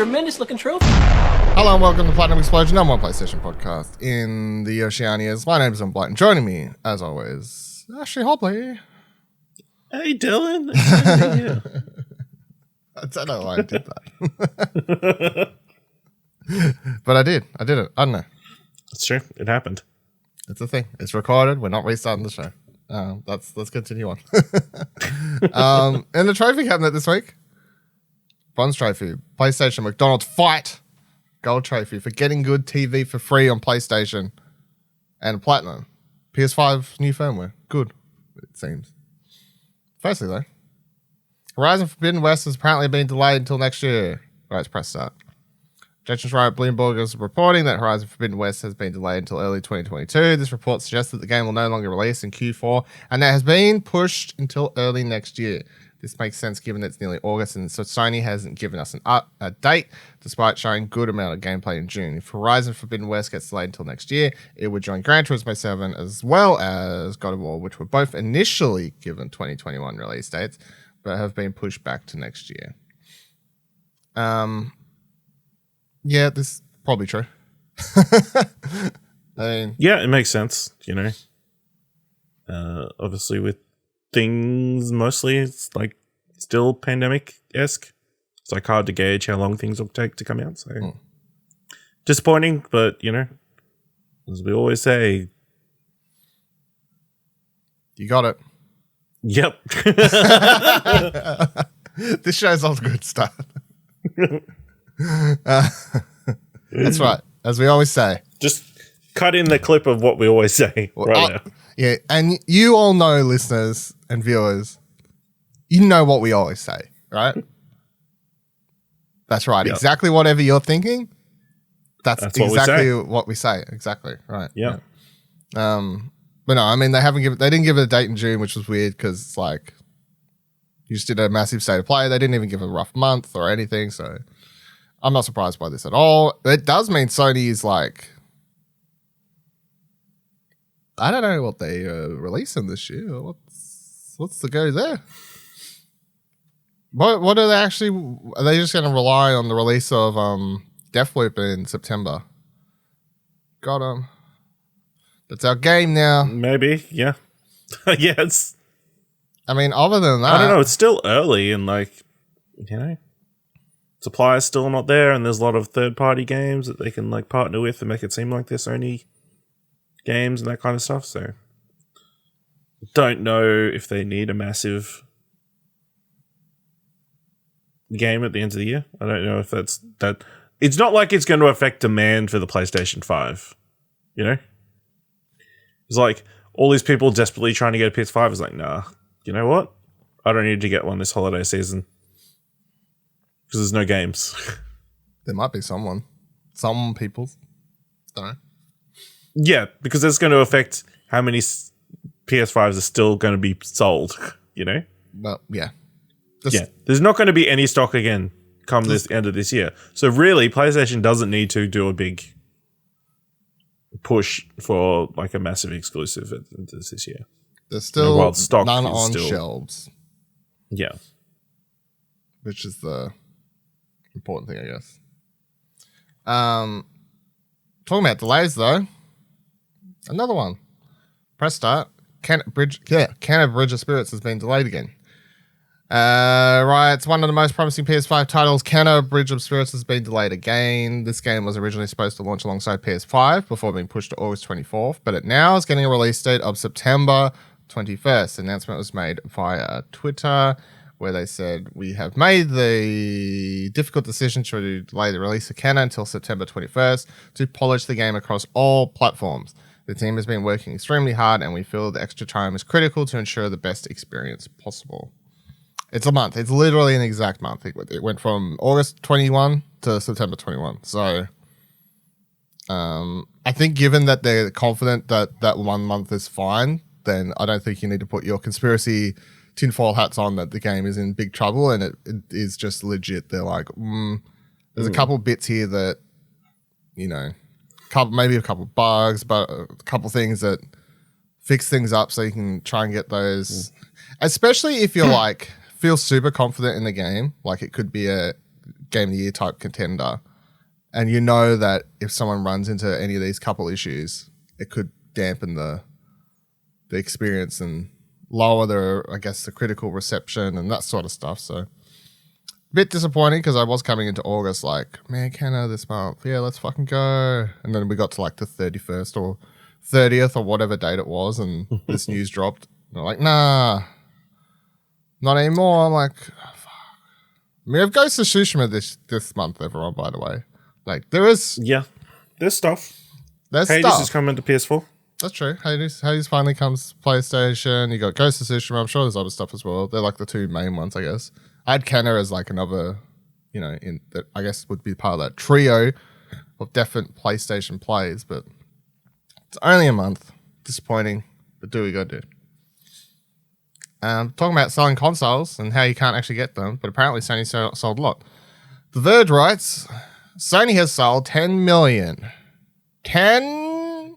tremendous looking trophy. Hello and welcome to Platinum Explosion, number one PlayStation podcast in the Oceanias. My name is Blight, and joining me, as always, Ashley Hobley. Hey, Dylan. Yeah. I don't know why I did that. But I did it. I don't know. It's true. It happened. It's a thing. It's recorded. We're not restarting the show. Let's continue on. In the trophy cabinet this week, bronze trophy, PlayStation McDonald's Fight, gold trophy for getting good TV for free on PlayStation, and platinum, PS5 new firmware. Good, it seems. Firstly though, Horizon Forbidden West has apparently been delayed until next year. All right, press start. Objections Riot Bloomberg is reporting that Horizon Forbidden West has been delayed until early 2022. This report suggests that the game will no longer release in Q4 and that has been pushed until early next year. This makes sense given that it's nearly August and so Sony hasn't given us a date despite showing good amount of gameplay in June. If Horizon Forbidden West gets delayed until next year, it would join Gran Turismo 7 as well as God of War, which were both initially given 2021 release dates but have been pushed back to next year. Yeah, this is probably true. I mean, yeah, it makes sense, you know. Obviously with things mostly it's like still pandemic-esque. It's like hard to gauge how long things will take to come out. So disappointing, but you know, as we always say, you got it. Yep. This show's off to a good start. That's right, as we always say. Just cut in the clip of what we always say now. Yeah, and you all know, listeners and viewers, you know what we always say, right? That's right. Yep. Exactly whatever you're thinking, that's exactly what we say. Exactly, right. Yeah. But no, I mean, they didn't give it a date in June, which was weird because it's like you just did a massive state of play. They didn't even give a rough month or anything, so I'm not surprised by this at all. It does mean Sony is like, I don't know what they releasing this year. What's the go there? What are they actually? Are they just going to rely on the release of Deathloop in September? Got them. That's our game now. Maybe, yeah. Yes. I mean, other than that, I don't know. It's still early, and like, you know, suppliers still not there, and there's a lot of third-party games that they can like partner with and make it seem like they're Sony games and that kind of stuff. So, don't know if they need a massive game at the end of the year. I don't know if that's that. It's not like it's going to affect demand for the PlayStation 5. You know, it's like all these people desperately trying to get a PS5 is like, nah. You know what? I don't need to get one this holiday season because there's no games. There might be some people. Don't know. Yeah, because that's going to affect how many PS5s are still going to be sold, you know? Well, yeah. There's not going to be any stock again come this end of this year. So really, PlayStation doesn't need to do a big push for like a massive exclusive this year. There's still stock none on shelves. Yeah. Which is the important thing, I guess. Talking about delays, though. Another one. Press start. Can of Bridge of Spirits has been delayed again. Right, it's one of the most promising PS5 titles. Can of Bridge of Spirits has been delayed again. This game was originally supposed to launch alongside PS5 before being pushed to August 24th, but it now is getting a release date of September 21st. The announcement was made via Twitter, where they said, we have made the difficult decision to delay the release of Kenna until September 21st to polish the game across all platforms. The team has been working extremely hard, and we feel the extra time is critical to ensure the best experience possible. It's a month. It's literally an exact month. It went from August 21 to September 21. So I think given that they're confident that 1 month is fine, then I don't think you need to put your conspiracy tinfoil hats on that the game is in big trouble, and it is just legit. They're like, there's a couple bits here that, you know, maybe a couple bugs, but a couple things that fix things up so you can try and get those. Especially if you're like, feel super confident in the game, like it could be a Game of the Year type contender. And you know that if someone runs into any of these couple issues, it could dampen the experience and lower the critical reception and that sort of stuff. So a bit disappointing because I was coming into August like, man, Canada this month. Yeah, let's fucking go. And then we got to like the 31st or 30th or whatever date it was, and this news dropped. And they're like, nah, not anymore. I'm like, oh, fuck. I mean, we have Ghost of Tsushima this month, everyone, by the way. Like, there's stuff. Hades is coming to PS4. That's true. Hades finally comes to PlayStation. You got Ghost of Tsushima. I'm sure there's other stuff as well. They're like the two main ones, I guess. I had Kenna as like another, that I guess would be part of that trio of different PlayStation plays, but it's only a month. Disappointing, but do what you gotta do. Talking about selling consoles and how you can't actually get them, but apparently Sony sold a lot. The Verge writes, Sony has sold 10 million PS5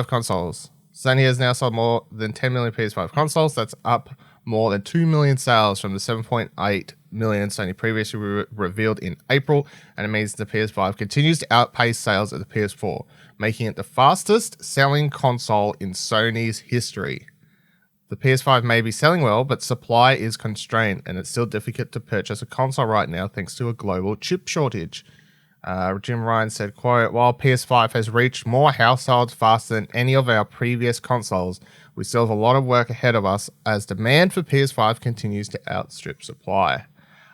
consoles. Sony has now sold more than 10 million PS5 consoles. That's up more than 2 million sales from the 7.8 million Sony previously revealed in April, and it means the PS5 continues to outpace sales of the PS4, making it the fastest selling console in Sony's history. The PS5 may be selling well, but supply is constrained, and it's still difficult to purchase a console right now thanks to a global chip shortage. Jim Ryan said, quote, while PS5 has reached more households faster than any of our previous consoles, we still have a lot of work ahead of us as demand for PS5 continues to outstrip supply.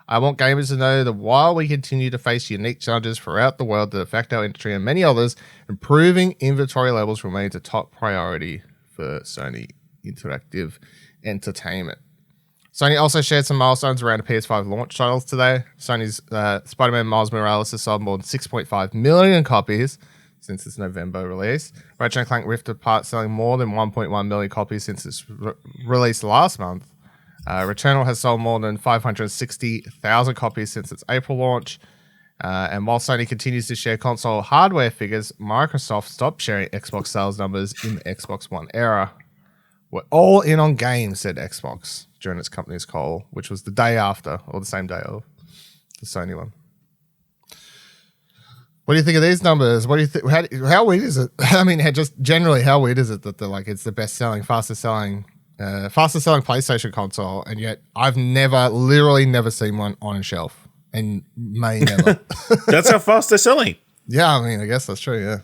I want gamers to know that while we continue to face unique challenges throughout the world that affect our industry and many others, improving inventory levels remains a top priority for Sony Interactive Entertainment. Sony also shared some milestones around the PS5 launch titles today. Sony's Spider-Man Miles Morales has sold more than 6.5 million copies since its November release. Ratchet & Clank Rift Apart selling more than 1.1 million copies since its release last month. Returnal has sold more than 560,000 copies since its April launch. And while Sony continues to share console hardware figures, Microsoft stopped sharing Xbox sales numbers in the Xbox One era. We're all in on games, said Xbox during its company's call, which was the day after, or the same day of the Sony one. What do you think of these numbers? What do you think? How weird is it? I mean, just generally, how weird is it that they're like it's the best selling, fastest selling PlayStation console, and yet I've literally never seen one on a shelf, and may never. That's how fast they're selling. Yeah, I mean, I guess that's true. Yeah.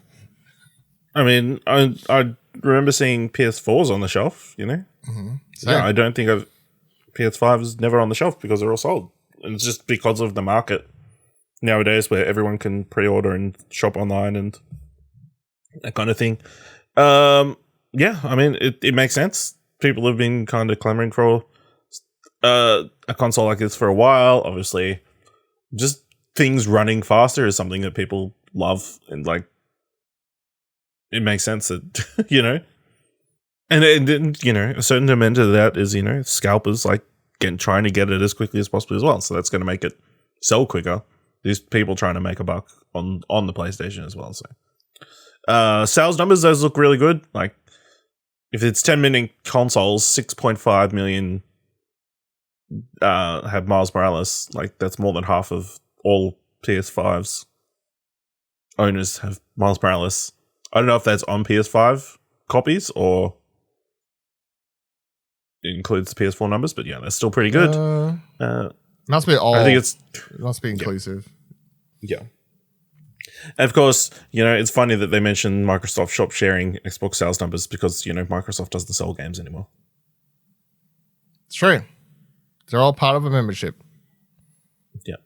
I mean, I remember seeing PS4s on the shelf. Mm-hmm. Yeah, I don't think PS5 is never on the shelf because they're all sold, and it's just because of the market nowadays where everyone can pre-order and shop online and that kind of thing. Yeah, I mean, it makes sense. People have been kind of clamoring for a console like this for a while. Obviously, just things running faster is something that people love, and like it makes sense that and a certain demand of that is scalpers like trying to get it as quickly as possible as well. So that's going to make it sell quicker. There's people trying to make a buck on the PlayStation as well. So sales numbers, those look really good. Like if it's 10 million consoles, 6.5 million have Miles Morales. Like that's more than half of all PS5's owners have Miles Morales. I don't know if that's on PS5 copies or it includes the PS4 numbers, but yeah, that's still pretty good. Must be all. I think it must be inclusive. Yeah. And of course, it's funny that they mention Microsoft shop sharing Xbox sales numbers because, Microsoft doesn't sell games anymore. It's true. They're all part of a membership. Yeah.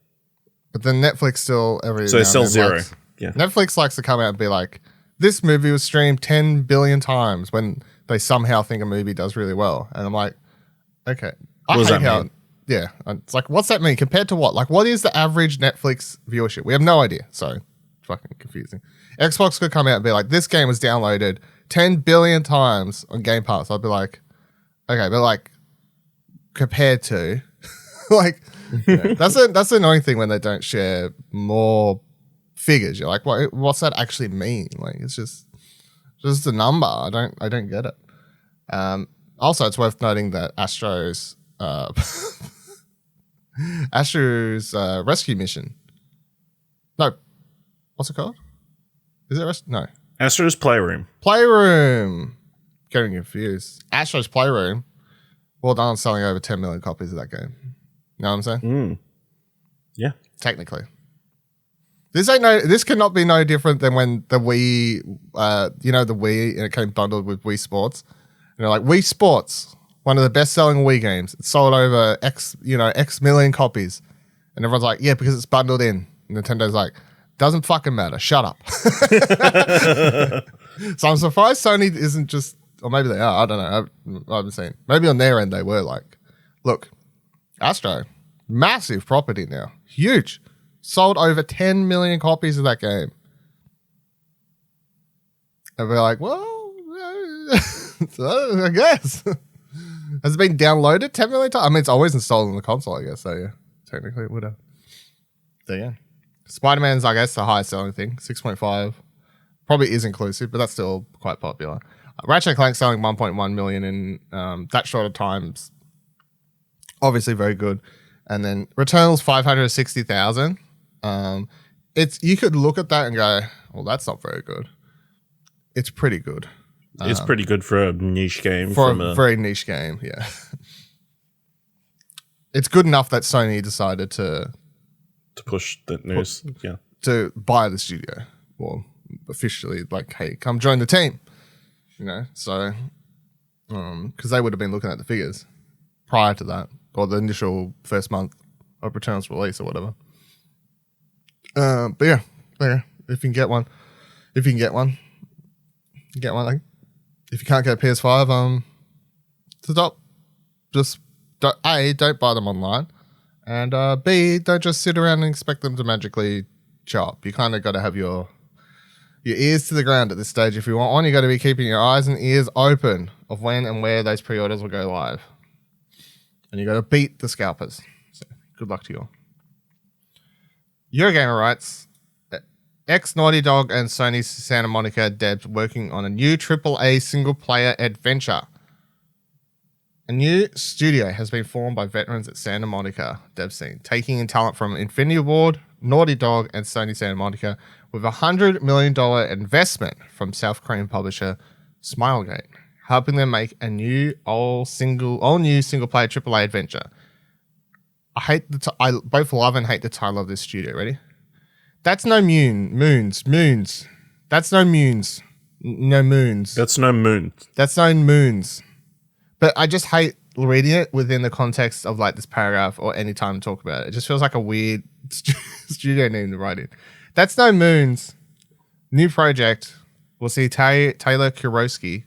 But then Netflix still So they sell zero. Yeah. Netflix likes to come out and be like, this movie was streamed 10 billion times when they somehow think a movie does really well. And I'm like, okay. What does that mean? Yeah. It's like, what's that mean? Compared to what? Like, what is the average Netflix viewership? We have no idea. So, fucking confusing. Xbox could come out and be like, this game was downloaded 10 billion times on Game Pass. I'd be like, okay, but like, compared to, like, that's the annoying thing when they don't share more figures. You're like, what's that actually mean? Like, it's just a number. I don't get it. Also, it's worth noting that Astro's Astro's rescue mission. No, what's it called? Is it no? Astro's Playroom. Playroom. Getting confused. Astro's Playroom. Well done on selling over 10 million copies of that game. You know what I'm saying? Yeah. Technically. This cannot be no different than when the Wii, the Wii, and it came bundled with Wii Sports. You know, like Wii Sports, one of the best-selling Wii games. It sold over X million copies. And everyone's like, yeah, because it's bundled in. And Nintendo's like, doesn't fucking matter. Shut up. So I'm surprised Sony isn't just, or maybe they are. I don't know. I haven't seen. Maybe on their end they were like, look, Astro, massive property now. Huge. Sold over 10 million copies of that game. And we're like, well, I guess. Has it been downloaded 10 million times? I mean, it's always installed on the console, I guess. So, yeah, technically it would have. So, yeah. Spider-Man's, I guess, the highest selling thing. 6.5. Probably is inclusive, but that's still quite popular. Ratchet & Clank selling 1.1 million in that short of times. Obviously very good. And then Returnal's 560,000. You could look at that and go, well, that's not very good. It's pretty good. It's pretty good for a niche game. For a very niche game, yeah. It's good enough that Sony decided to push the news, to buy the studio. Well, officially, like, hey, come join the team. You know, so because they would have been looking at the figures prior to that, or the initial first month of Returnal's release or whatever. But yeah, if you can get one, get one. Like, if you can't get a PS5, stop. Just don't buy them online, and B, don't just sit around and expect them to magically show up. You kind of got to have your ears to the ground at this stage. If you want one, you got to be keeping your eyes and ears open of when and where those pre-orders will go live, and you got to beat the scalpers. So good luck to you all. Eurogamer writes, ex-Naughty Dog and Sony's Santa Monica devs working on a new AAA single-player adventure. A new studio has been formed by veterans at Santa Monica dev scene, taking in talent from Infinity Ward, Naughty Dog, and Sony Santa Monica, with a $100 million investment from South Korean publisher Smilegate, helping them make a new all-new single-player AAA adventure. I both love and hate the title of this studio. Ready? That's no moons. That's no moons. No moons. That's no moon. That's no moons. But I just hate reading it within the context of like this paragraph or any time to talk about it. It just feels like a weird studio name to write in. That's no moons. New project. We'll see Taylor Kurosaki,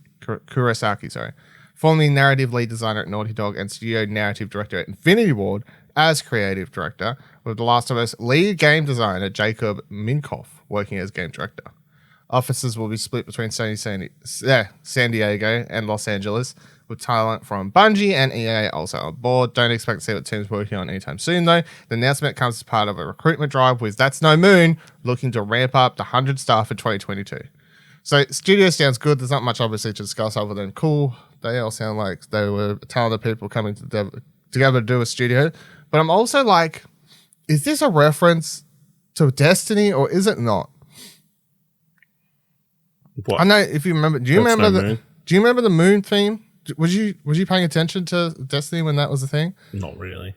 formerly narrative lead designer at Naughty Dog and studio narrative director at Infinity Ward, as creative director, with The Last of Us lead game designer Jacob Minkoff working as game director. Offices will be split between San Diego and Los Angeles, with talent from Bungie and EA also on board. Don't expect to see what team's working on anytime soon, though. The announcement comes as part of a recruitment drive with That's No Moon looking to ramp up to 100 staff in 2022. So studio sounds good. There's not much obviously to discuss other than cool. They all sound like they were talented people coming together to do a studio. But I'm also like, is this a reference to Destiny or is it not? What? I know if you remember. Do you remember the moon theme? Was you paying attention to Destiny when that was a thing? Not really.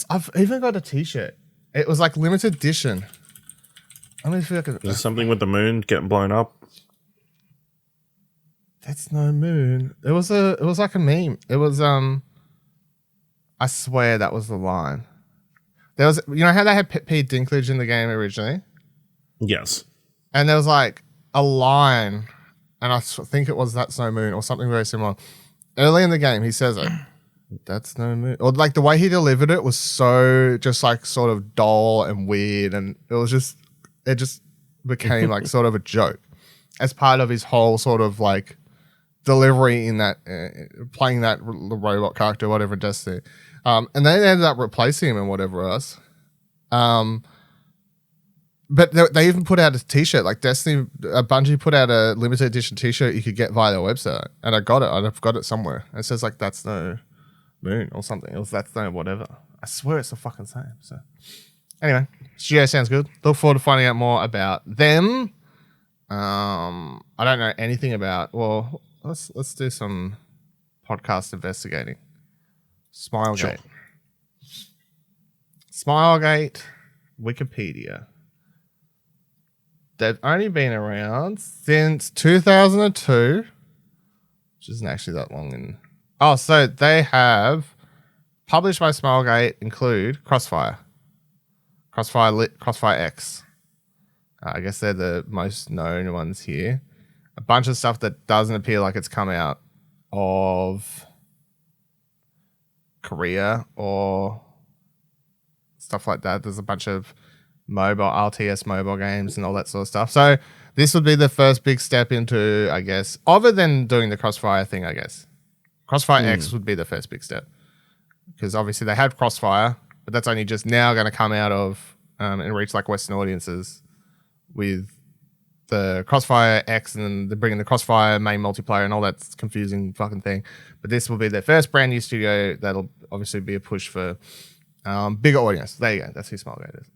I've even got a T-shirt. It was like limited edition. I mean, feel like there's something with the moon getting blown up. That's no moon. It was like a meme. It was I swear that was the line. There was, you know how they had Pete Dinklage in the game originally? Yes. And there was like a line, and I think it was That's No Moon or something very similar. Early in the game, he says it. That's no moon. Or like the way he delivered it was so just like sort of dull and weird, and it just became like sort of a joke as part of his whole sort of like delivery in that playing that the robot character, whatever, Destiny. And they ended up replacing him and whatever else. But they even put out a T-shirt, like Destiny, Bungie put out a limited edition T-shirt you could get via their website, and I got it. I've got it somewhere. It says like That's No Moon or something. It was That's No whatever. I swear it's the fucking same. So anyway, studio sounds good. Look forward to finding out more about them. I don't know anything about. Well, let's do some podcast investigating. Smilegate. Sure. Smilegate, Wikipedia. They've only been around since 2002, which isn't actually that long. So they have published by Smilegate include Crossfire Lit, Crossfire X. I guess they're the most known ones here. A bunch of stuff that doesn't appear like it's come out of Korea or stuff like that. There's a bunch of mobile RTS mobile games and all that sort of stuff. So this would be the first big step into, I guess, other than doing the Crossfire thing, I guess. Crossfire X would be the first big step. Because obviously they had Crossfire, but that's only just now going to come out of and reach like Western audiences with the Crossfire X, and then they're bringing the Crossfire main multiplayer and all that confusing fucking thing. But this will be their first brand new studio that'll obviously be a push for bigger audience. There you go. That's who Smilegate is.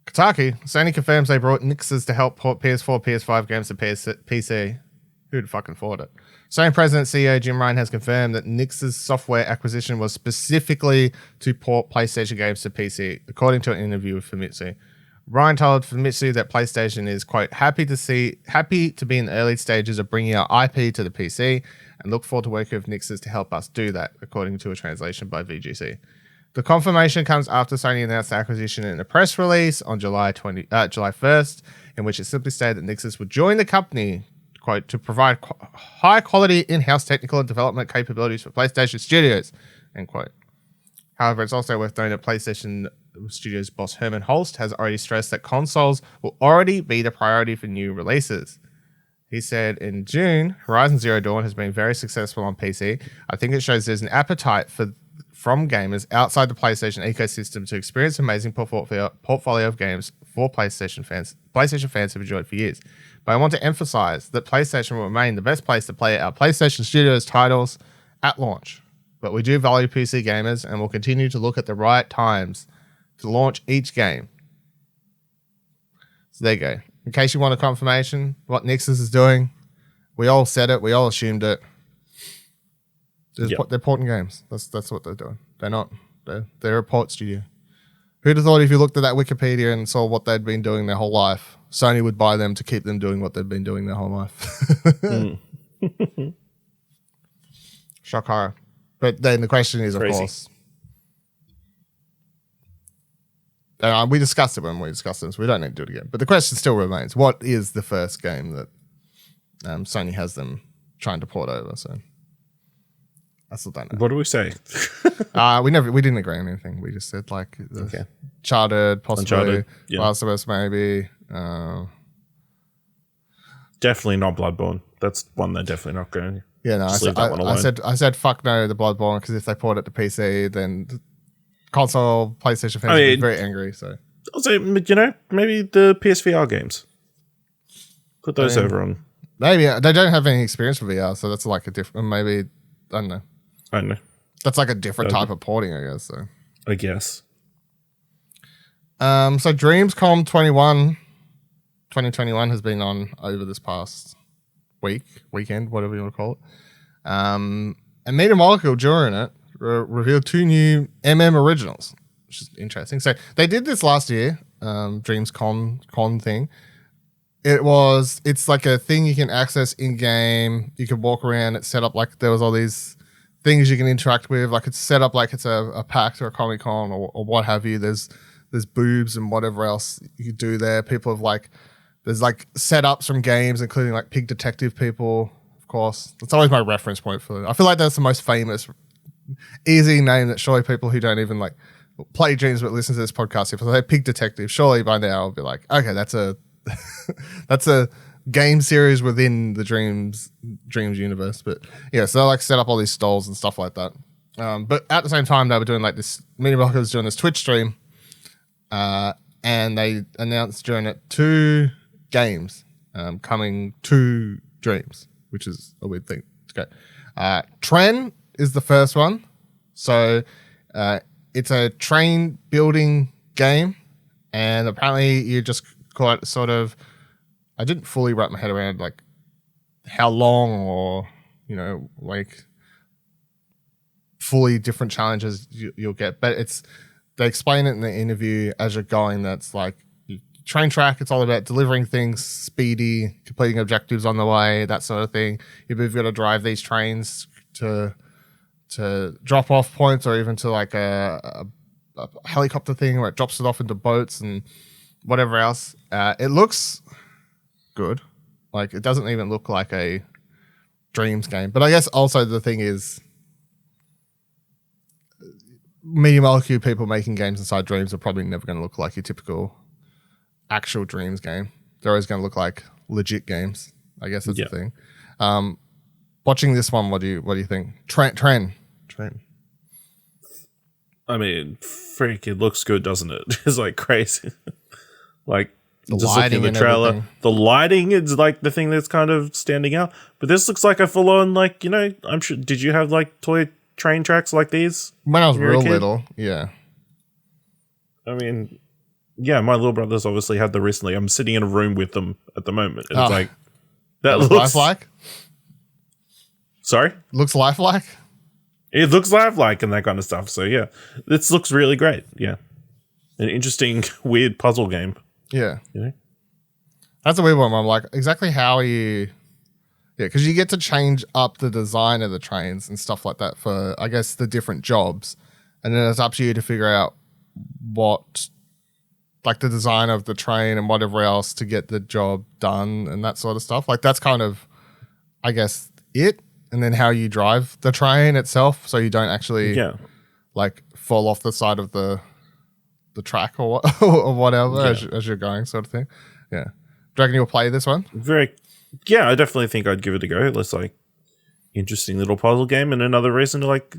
Kotaku. Sony confirms they brought Nixxes to help port PS4, PS5 games to PC. Who'd fucking thought it? Sony President CEO Jim Ryan has confirmed that Nixxes software acquisition was specifically to port PlayStation games to PC, according to an interview with Famitsu. Ryan told Famitsu that PlayStation is, quote, happy to be in the early stages of bringing our IP to the PC and look forward to working with Nixxes to help us do that, according to a translation by VGC. The confirmation comes after Sony announced the acquisition in a press release on July 1st, in which it simply stated that Nixxes would join the company, quote, to provide high-quality in-house technical and development capabilities for PlayStation Studios, end quote. However, it's also worth noting that PlayStation Studios boss Herman Holst has already stressed that consoles will already be the priority for new releases. He said in June, Horizon Zero Dawn has been very successful on PC. I think it shows there's an appetite from gamers outside the PlayStation ecosystem to experience an amazing portfolio of games for PlayStation fans. PlayStation fans have enjoyed for years. But I want to emphasize that PlayStation will remain the best place to play our PlayStation Studios titles at launch. But we do value PC gamers and will continue to look at the right times to launch each game. So there you go. In case you want a confirmation, what Nixxes is doing, we all said it, we all assumed it. They're porting games. That's what they're doing. They're a port studio. Who'd have thought if you looked at that Wikipedia and saw what they'd been doing their whole life, Sony would buy them to keep them doing what they've been doing their whole life. Shock horror. But then the question is, of course, we discussed it when we discussed this. We don't need to do it again. But the question still remains: what is the first game that Sony has them trying to port over? So I still don't know. What do we say? We didn't agree on anything. We just said like Chartered, possibly, Last of Us, maybe. Definitely not Bloodborne. That's one they're definitely not going. Yeah, no. I said fuck no to Bloodborne, because if they port it to PC, then console PlayStation fans would be very angry. So also, maybe the PSVR games. Put those over on. Maybe they don't have any experience with VR, so that's like a different. Maybe I don't know. That's like a different type of porting, I guess. So I guess. So DreamsCom21 2021 has been on over this past weekend, whatever you want to call it. And Media Molecule during it revealed 2 new originals, which is interesting. So they did this last year, DreamsCon thing. It's like a thing you can access in game. You can walk around. It's set up like there was all these things you can interact with. Like it's set up like it's a PAX or a Comic Con or what have you. There's boobs and whatever else you could do there. People have there's like setups from games, including like Pig Detective people, of course. That's always my reference point for it. I feel like that's the most famous, easy name that surely people who don't even like play Dreams but listen to this podcast, if I say Pig Detective, surely by now I'll be like, okay, that's a that's a game series within the Dreams universe. But yeah, so they like set up all these stalls and stuff like that. But at the same time, they were doing like this. Media Molecule was doing this Twitch stream, and they announced during it 2 games coming to Dreams, which is a weird thing. Okay, Tren is the first one. So it's a train building game, and apparently you just got sort of. I didn't fully wrap my head around like how long or like fully different challenges you'll get, but they explain it in the interview as you're going. That's like train track. It's all about delivering things speedy, completing objectives on the way, that sort of thing. You've got to drive these trains to drop off points, or even to like a helicopter thing where it drops it off into boats and whatever else. It looks good. Like, it doesn't even look like a Dreams game. But I guess also the thing is, Media Molecule people making games inside Dreams are probably never going to look like your typical actual Dreams game. They're always going to look like legit games. I guess that's the thing. Watching this one, what do you think? Trent. I mean, freak, it looks good, doesn't it? It's like crazy. Like, the just lighting looking at the trailer, everything. the lighting is like the thing that's kind of standing out. But this looks like a full-on, like, I'm sure. Did you have like toy train tracks like these when I was real little? Yeah. I mean, yeah, my little brothers obviously had them recently. I'm sitting in a room with them at the moment. And it's like, that looks lifelike. Sorry? Looks lifelike. It looks lifelike and that kind of stuff. So yeah, this looks really great. Yeah. An interesting, weird puzzle game. Yeah. That's a weird one. I'm like, exactly how are you... Yeah, because you get to change up the design of the trains and stuff like that for, I guess, the different jobs. And then it's up to you to figure out what, like, the design of the train and whatever else to get the job done and that sort of stuff. Like, that's kind of, I guess, it. And then how you drive the train itself so you don't actually, like, fall off the side of the track or whatever as you're going, sort of thing. Yeah. Do you reckon you'll play this one? Yeah, I definitely think I'd give it a go. It's like interesting little puzzle game, and another reason to, like,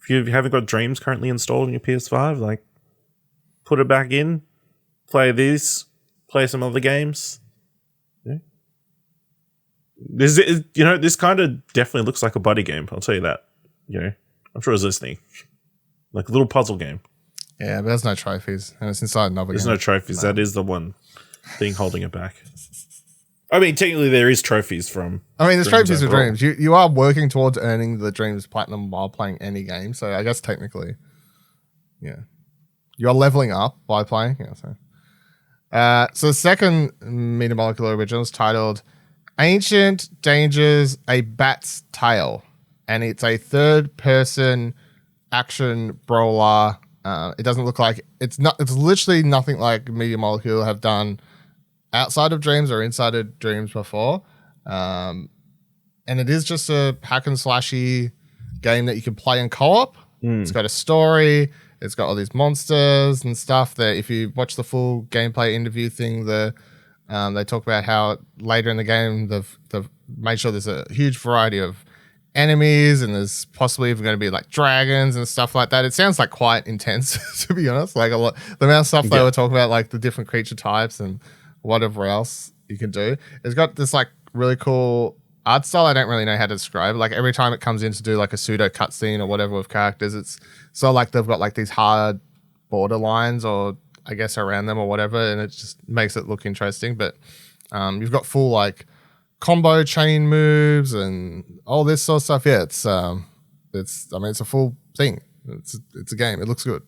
if you haven't got Dreams currently installed on your PS5, like, put it back in, play these, play some other games. Yeah. This kind of definitely looks like a buddy game. I'll tell you that. I'm sure it's listening. Like a little puzzle game. Yeah, but there's no trophies, and it's inside another game. There's no trophies. No. That is the one thing holding it back. I mean, technically, there is trophies from. I mean, there's trophies for Dreams. You are working towards earning the Dreams Platinum while playing any game, so I guess technically, yeah, you're leveling up by playing. Yeah. So the second Media Molecule original is titled "Ancient Dangers: A Bat's Tale," and it's a third-person action brawler. It doesn't look like it's literally nothing like Media Molecule have done outside of Dreams or inside of Dreams before. And it is just a hack and slashy game that you can play in co-op. It's got a story. It's got all these monsters and stuff that if you watch the full gameplay interview thing, they talk about how later in the game they've made sure there's a huge variety of enemies, and there's possibly even going to be like dragons and stuff like that. It sounds like quite intense, to be honest. Like a lot, the amount of stuff they were talking about, like the different creature types and whatever else you can do. It's got this like really cool art style. I don't really know how to describe it. Like every time it comes in to do like a pseudo cutscene or whatever with characters, it's so like they've got like these hard border lines or I guess around them or whatever, and it just makes it look interesting. But you've got full like combo chain moves and all this sort of stuff. Yeah, it's a full thing. It's a game. It looks good.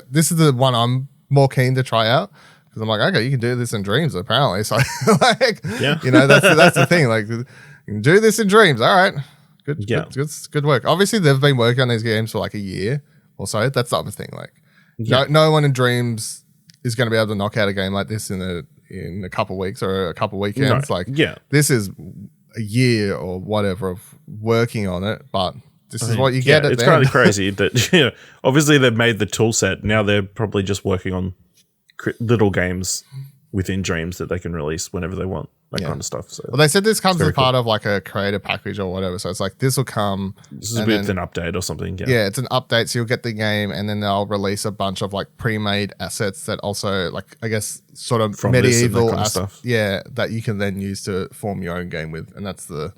This is the one I'm more keen to try out because I'm like, okay, you can do this in Dreams apparently. So like, that's the thing. Like, you can do this in Dreams. All right, good work. Obviously, they've been working on these games for like a year or so. That's the other thing. Like, no one in Dreams is going to be able to knock out a game like this in a couple weeks or a couple weekends. This is a year or whatever of working on it, but this is what you get. It's kind of crazy that obviously they've made the tool set. Now they're probably just working on little games within Dreams that they can release whenever they want, that kind of stuff. So, well, they said this comes as part of like a creator package or whatever. So it's like this will come. This is with an update or something. Yeah, it's an update. So you'll get the game, and then they'll release a bunch of like pre-made assets that also like I guess sort of from medieval stuff. Yeah, that you can then use to form your own game with, and that's the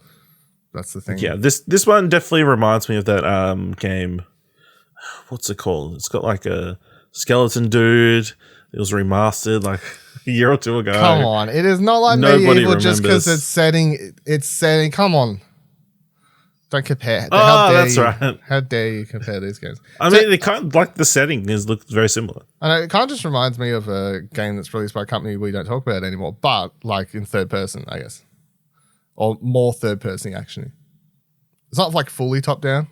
That's the thing. Yeah, this one definitely reminds me of that game. What's it called? It's got like a skeleton dude. It was remastered like a year or two ago. Come on, it is not like Nobody Medieval just because remembers. it's setting. Come on, don't compare. That's right. How dare you compare these games? I mean, they kind of like the setting looks very similar. And it kind of just reminds me of a game that's released by a company we don't talk about anymore, but like in third person, I guess, or more third person actually. It's not like fully top down.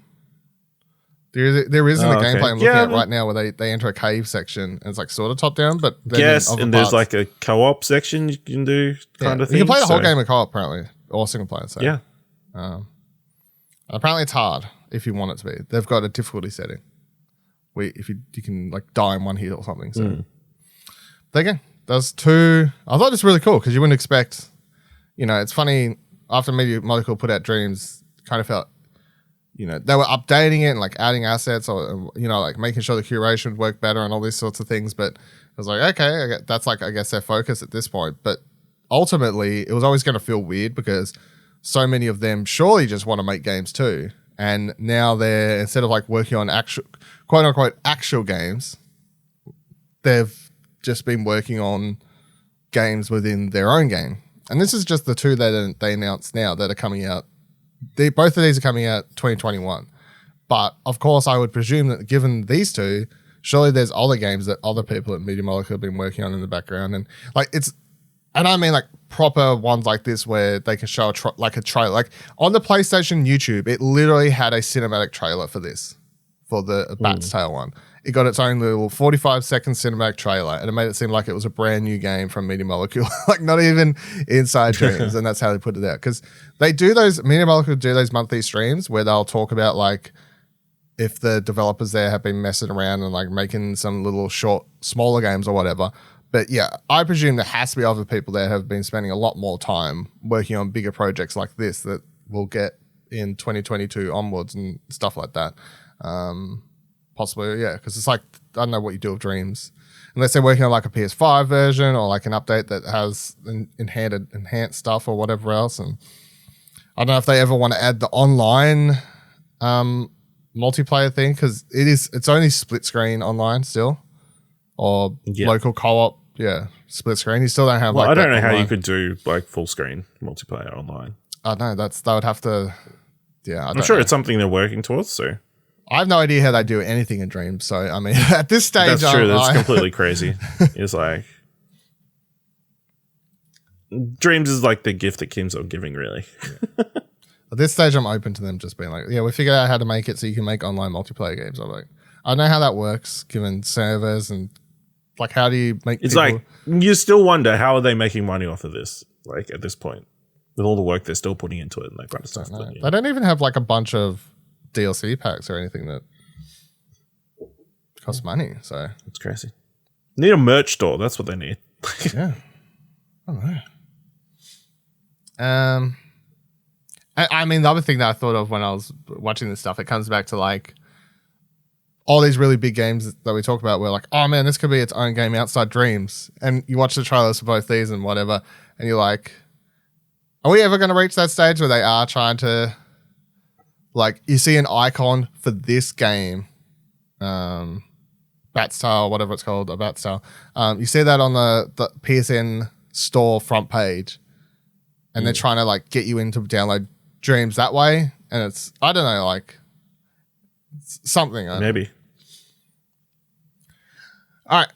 There is in the gameplay I'm looking at right now where they enter a cave section and it's like sort of top down, but then and there's like a co-op section you can do kind of thing. You can play the whole game in co-op apparently, or single player. So. Yeah. Apparently it's hard if you want it to be. They've got a difficulty setting where if you can like die in one hit or something. So there you go. There's two. I thought it was really cool because you wouldn't expect. It's funny after Media Molecule put out Dreams, kind of felt. They were updating it and like adding assets or, like making sure the curation would work better and all these sorts of things. But I was like, okay, that's like, I guess their focus at this point. But ultimately, it was always going to feel weird because so many of them surely just want to make games too. And now they're, instead of like working on actual, quote unquote, actual games, they've just been working on games within their own game. And this is just the two that they announced now that are coming out. Both of these are coming out 2021. But, of course, I would presume that given these two, surely there's other games that other people at Media Molecule have been working on in the background. And, like, and I mean, like, proper ones like this where they can show a trailer. Like, on the PlayStation YouTube, it literally had a cinematic trailer for this, for the Bat's Tail one. It got its own little 45-second cinematic trailer, and it made it seem like it was a brand new game from Media Molecule, like not even inside Dreams, and that's how they put it out. Because they do those, Media Molecule do those monthly streams where they'll talk about like if the developers there have been messing around and like making some little short, smaller games or whatever. But yeah, I presume there has to be other people that have been spending a lot more time working on bigger projects like this that we'll get in 2022 onwards and stuff like that. Possibly, yeah, because it's like, I don't know what you do with Dreams. Unless they're working on like a PS5 version or like an update that has enhanced stuff or whatever else. And I don't know if they ever want to add the online multiplayer thing because it's only split screen online still. Or local co-op, split screen. You still don't have I don't know online. how you could do like full screen multiplayer online. I don't know, they would have to, I'm sure it's something they're working towards, so. I have no idea how they do anything in Dreams. So, I mean, at this stage... That's true. That's completely crazy. It's like... Dreams is like the gift that keeps on giving, really. At this stage, I'm open to them just being like, we figured out how to make it so you can make online multiplayer games. I'm like, I don't know how that works, given servers and... Like, how do you make It's like, you still wonder, how are they making money off of this? Like, at this point. With all the work they're still putting into it and that kind of stuff. But, They don't even have, like, a bunch of... DLC packs or anything that costs money. So it's crazy. Need a merch store. That's what they need. Yeah. I don't know. I mean, the other thing that I thought of when I was watching this stuff, it comes back to like all these really big games that we talk about. We're like, oh man, this could be its own game outside Dreams. And you watch the trailers for both these and whatever, and you're like, are we ever going to reach that stage where they are trying to like, you see an icon for this game, Bat's Tail, whatever it's called, a Bat's Tail. You see that on the PSN store front page, and they're trying to like get you into download Dreams that way. And it's, I don't know, like something. Maybe. All right.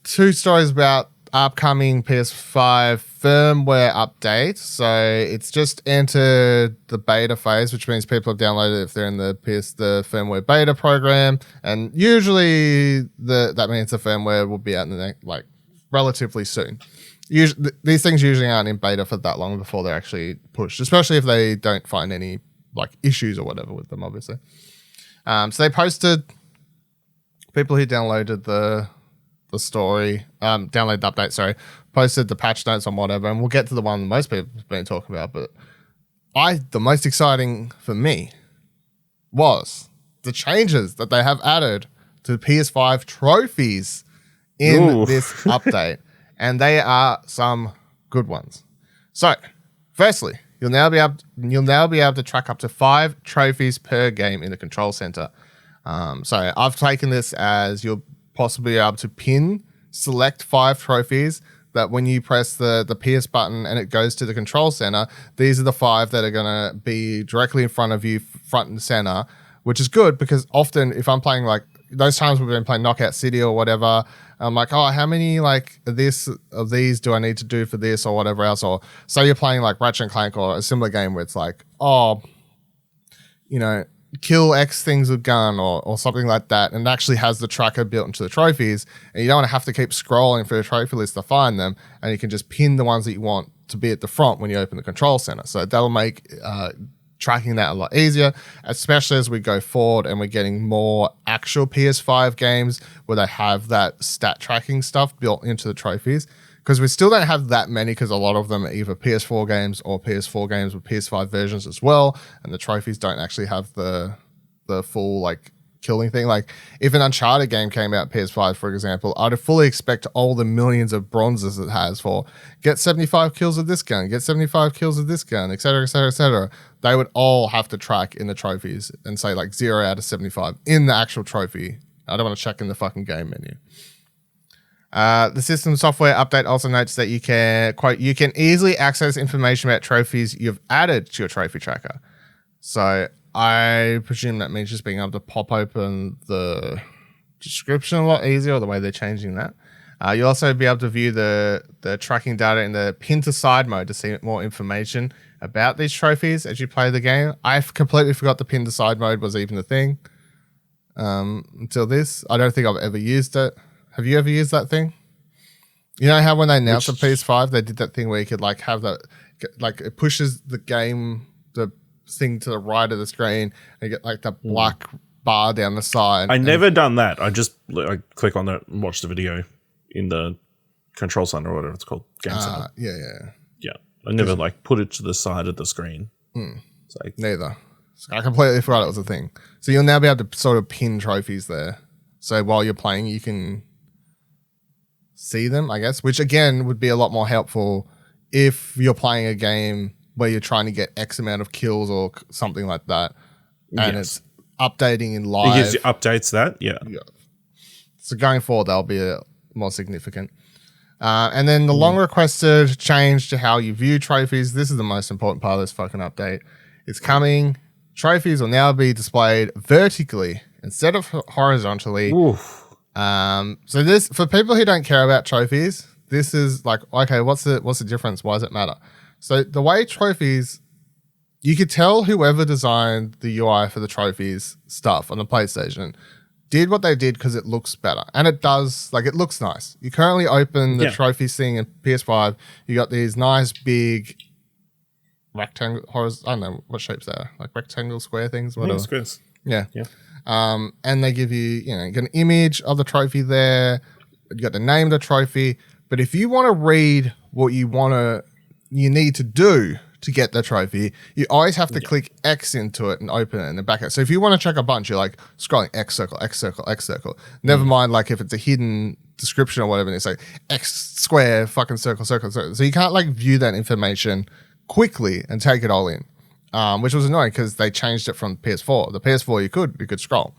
Two stories about upcoming PS5 firmware update. So it's just entered the beta phase, which means people have downloaded it if they're in the firmware beta program. And usually that means the firmware will be out in the next, like relatively soon. Usually, these things usually aren't in beta for that long before they're actually pushed, especially if they don't find any like issues or whatever with them, obviously. So they posted people who downloaded the update, posted the patch notes on whatever, and we'll get to the one most people have been talking about. But the most exciting for me was the changes that they have added to PS5 trophies in this update. And they are some good ones. So, firstly, you'll now be able to track up to 5 trophies per game in the control center. So I've taken this as you'll possibly be able to select 5 trophies that when you press the PS button and it goes to the control center, these are the 5 that are going to be directly in front of you, front and center, which is good because often if I'm playing like those times we've been playing Knockout City or whatever, I'm like, oh, how many like of these do I need to do for this or whatever else? Or say you're playing like Ratchet and Clank or a similar game where it's like, oh, you know, kill X things with gun or something like that, and it actually has the tracker built into the trophies, and you don't want to have to keep scrolling for the trophy list to find them, and you can just pin the ones that you want to be at the front when you open the control center. So that'll make tracking that a lot easier, especially as we go forward and we're getting more actual PS5 games where they have that stat tracking stuff built into the trophies. Because we still don't have that many because a lot of them are either PS4 games or PS4 games with PS5 versions as well. And the trophies don't actually have the full like killing thing. Like if an Uncharted game came out PS5, for example, I'd fully expect all the millions of bronzes it has for get 75 kills with this gun, get 75 kills with this gun, etc., etc., etc. They would all have to track in the trophies and say like 0 out of 75 in the actual trophy. I don't want to check in the fucking game menu. The system software update also notes that you can, quote, you can easily access information about trophies you've added to your trophy tracker. So I presume that means just being able to pop open the description a lot easier, the way they're changing that. You'll also be able to view the tracking data in the pin to side mode to see more information about these trophies as you play the game. I completely forgot the pin to side mode was even a thing until this. I don't think I've ever used it. Have you ever used that thing? You know how when they announced the PS5, they did that thing where you could like have that, like it pushes the thing to the right of the screen and you get like the black bar down the side. I never done that. I just click on it and watch the video in the control center or whatever it's called. Game center. Yeah. I never like put it to the side of the screen. It's like, neither. I completely forgot it was a thing. So you'll now be able to sort of pin trophies there. So while you're playing, you can see them, I guess, which again would be a lot more helpful if you're playing a game where you're trying to get X amount of kills or something like that. And it's updating in live. It gives you updates that, yeah. So going forward, that'll be more significant. And then the long requested change to how you view trophies. This is the most important part of this fucking update. It's coming. Trophies will now be displayed vertically instead of horizontally. Oof. So this, for people who don't care about trophies, this is like, okay, what's the difference? Why does it matter? So the way trophies, you could tell whoever designed the UI for the trophies stuff on the PlayStation did what they did because it looks better. And it does, like, it looks nice. You currently open the trophies thing in PS5, you got these nice big rectangle, I don't know what shapes they are, like rectangle, square things, whatever. Squares. Yeah. And they give you, you get an image of the trophy there, you got the name of the trophy, but if you want to read what you need to do to get the trophy, you always have to click X into it and open it in the back end. So if you want to check a bunch, you're like scrolling X circle, X circle, X circle. Never mind like if it's a hidden description or whatever, and it's like X square, fucking circle, circle, circle. So you can't like view that information quickly and take it all in, which was annoying because they changed it from PS4. The PS4 you could scroll.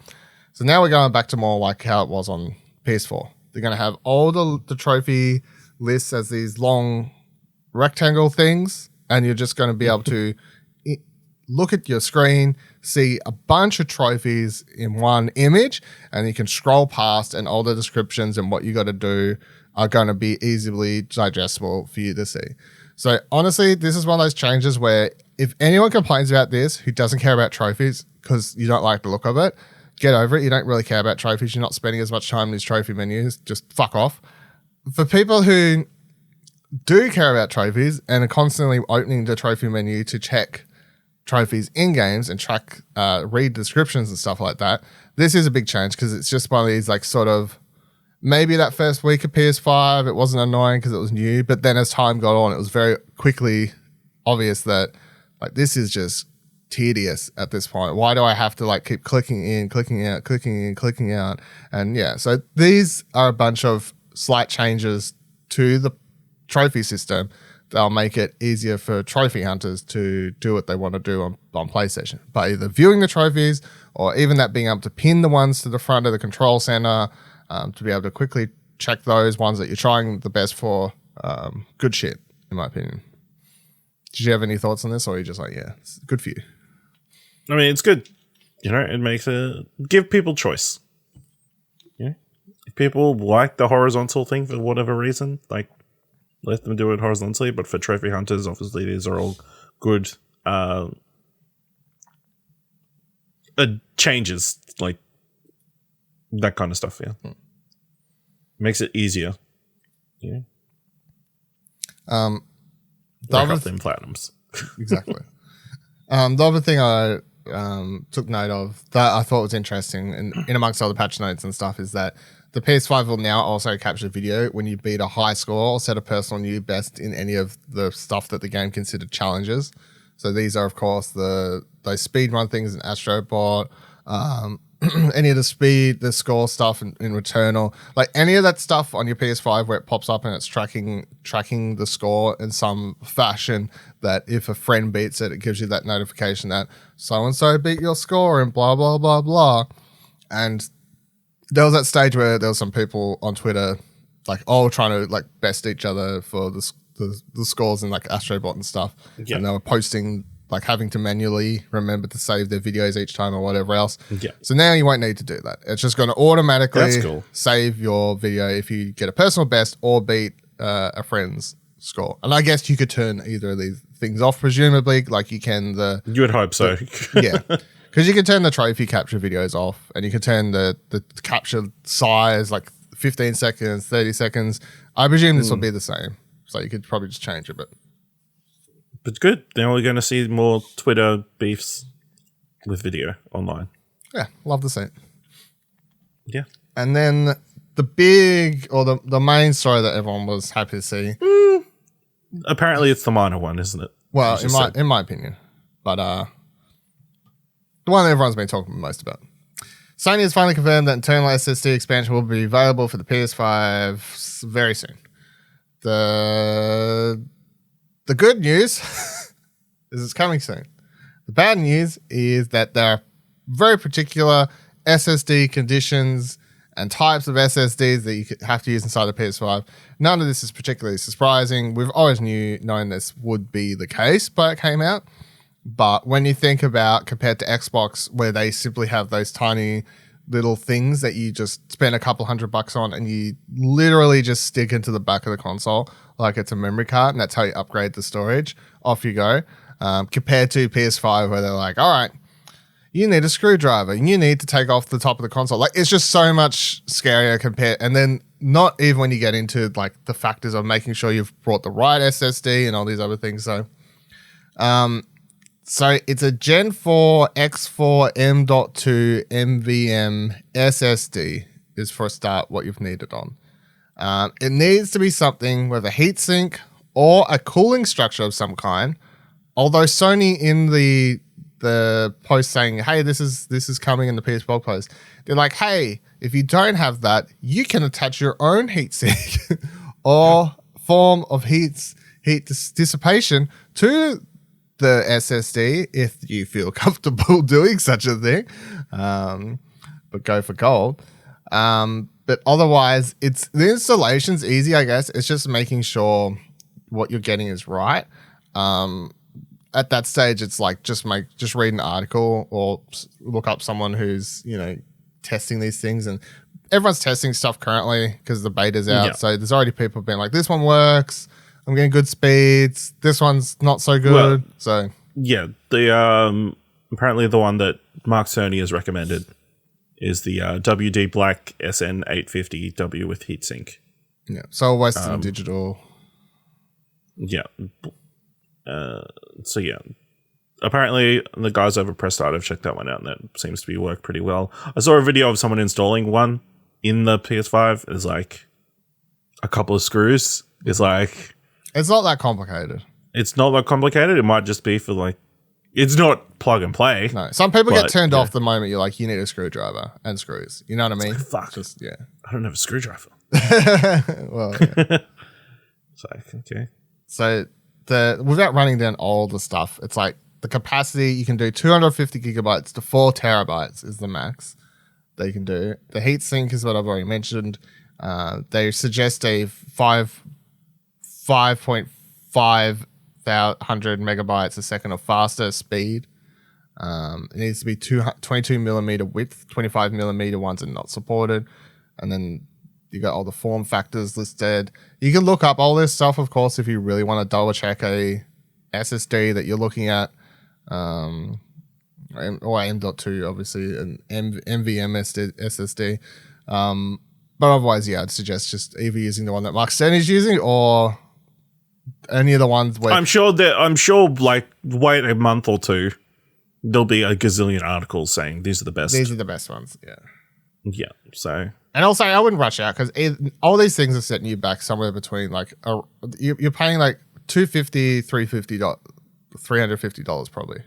So now we're going back to more like how it was on PS4. They're going to have all the trophy lists as these long rectangle things, and you're just going to be able to look at your screen, see a bunch of trophies in one image, and you can scroll past, and all the descriptions and what you got to do are going to be easily digestible for you to see. So honestly, this is one of those changes where if anyone complains about this who doesn't care about trophies because you don't like the look of it, get over it. You don't really care about trophies. You're not spending as much time in these trophy menus. Just fuck off. For people who do care about trophies and are constantly opening the trophy menu to check trophies in games and track, read descriptions and stuff like that, this is a big change because it's just one of these like sort of, maybe that first week of PS5, it wasn't annoying because it was new, but then as time got on, it was very quickly obvious that like this is just tedious at this point. Why do I have to like keep clicking in, clicking out, clicking in, clicking out? And yeah, so these are a bunch of slight changes to the trophy system they'll make it easier for trophy hunters to do what they want to do on PlayStation, by either viewing the trophies or even that being able to pin the ones to the front of the control center to be able to quickly check those ones that you're trying the best for. Good shit, in my opinion. Did you have any thoughts on this, or are you just like, yeah, it's good for you? I mean, it's good. It makes give people choice. If people like the horizontal thing for whatever reason, like, let them do it horizontally. But for trophy hunters, obviously, these are all good changes, like that kind of stuff. Yeah, makes it easier. Yeah. Rack up them platinums. Exactly. The other thing I took note of that I thought was interesting, and in amongst all the patch notes and stuff, is that the PS5 will now also capture video when you beat a high score or set a personal new best in any of the stuff that the game considered challenges. So these are, of course, those speedrun things in Astrobot, any of the score stuff in Returnal, like any of that stuff on your PS5 where it pops up and it's tracking the score in some fashion, that if a friend beats it, it gives you that notification that so-and-so beat your score and blah, blah, blah, blah. And there was that stage where there was some people on Twitter like all trying to like best each other for the scores in like Astrobot and stuff. Yeah. And they were posting, like having to manually remember to save their videos each time or whatever else. Yeah. So now you won't need to do that. It's just going to automatically save your video if you get a personal best or beat a friend's score. And I guess you could turn either of these things off, presumably, like you can You would hope so. Yeah. Because you can turn the trophy capture videos off, and you can turn the capture size, like 15 seconds, 30 seconds. I presume this will be the same. So you could probably just change it, but it's good. Now we're going to see more Twitter beefs with video online. Yeah, love to see it. Yeah. And then the big, or the main story that everyone was happy to see. Apparently it's the minor one, isn't it? Well, in my opinion. But the one that everyone's been talking most about. Sony has finally confirmed that internal SSD expansion will be available for the PS5 very soon. The good news is it's coming soon. The bad news is that there are very particular SSD conditions and types of SSDs that you have to use inside the PS5. None of this is particularly surprising. We've always known this would be the case, but it came out. But when you think about, compared to Xbox, where they simply have those tiny little things that you just spend a couple $100 on and you literally just stick into the back of the console like it's a memory card, and that's how you upgrade the storage. Off you go. Compared to PS5, where they're like, all right, you need a screwdriver, you need to take off the top of the console. Like, it's just so much scarier compared. And then not even when you get into like the factors of making sure you've brought the right SSD and all these other things. So it's a Gen 4 X4 M.2 NVMe SSD is for a start what you've needed on. It needs to be something with a heatsink or a cooling structure of some kind. Although Sony in the post saying, hey, this is coming in the PS blog post, they're like, hey, if you don't have that, you can attach your own heatsink or form of heat dissipation to the SSD if you feel comfortable doing such a thing, but go for gold. But otherwise, the installation's easy, I guess. It's just making sure what you're getting is right. At that stage, it's like just read an article or look up someone who's testing these things, and everyone's testing stuff currently because the beta's out. Yeah. So there's already people being like, this one works. I'm getting good speeds. This one's not so good. Well, so yeah, the apparently the one that Mark Cerny has recommended is the WD Black SN850W with heatsink. Yeah, so Western Digital. Yeah. So yeah, apparently the guys over Press Start have checked that one out, and that seems to be work pretty well. I saw a video of someone installing one in the PS5. It's like a couple of screws. It's like. It's not that complicated. It's not that complicated. It might just be for like, it's not plug and play. No, some people get turned off the moment you're like, you need a screwdriver and screws. You know what I mean? Fuck. Just, yeah. I don't have a screwdriver. Well, yeah. So, okay. So without running down all the stuff, it's like the capacity you can do 250 gigabytes to 4 terabytes is the max they can do. The heatsink is what I've already mentioned. They suggest a 5.5 100 megabytes a second or faster speed. It needs to be 22 millimeter width. 25 millimeter ones are not supported. And then you got all the form factors listed. You can look up all this stuff, of course, if you really want to double check a SSD that you're looking at. Or M.2, obviously, an NVMe SSD. But otherwise, yeah, I'd suggest just either using the one that Mark Stern is using or any of the ones where... I'm sure, like, wait a month or two, there'll be a gazillion articles saying these are the best. These are the best ones, yeah. Yeah, so... And also, I wouldn't rush out because all these things are setting you back somewhere between, like, you're paying, like, $250, $350 probably.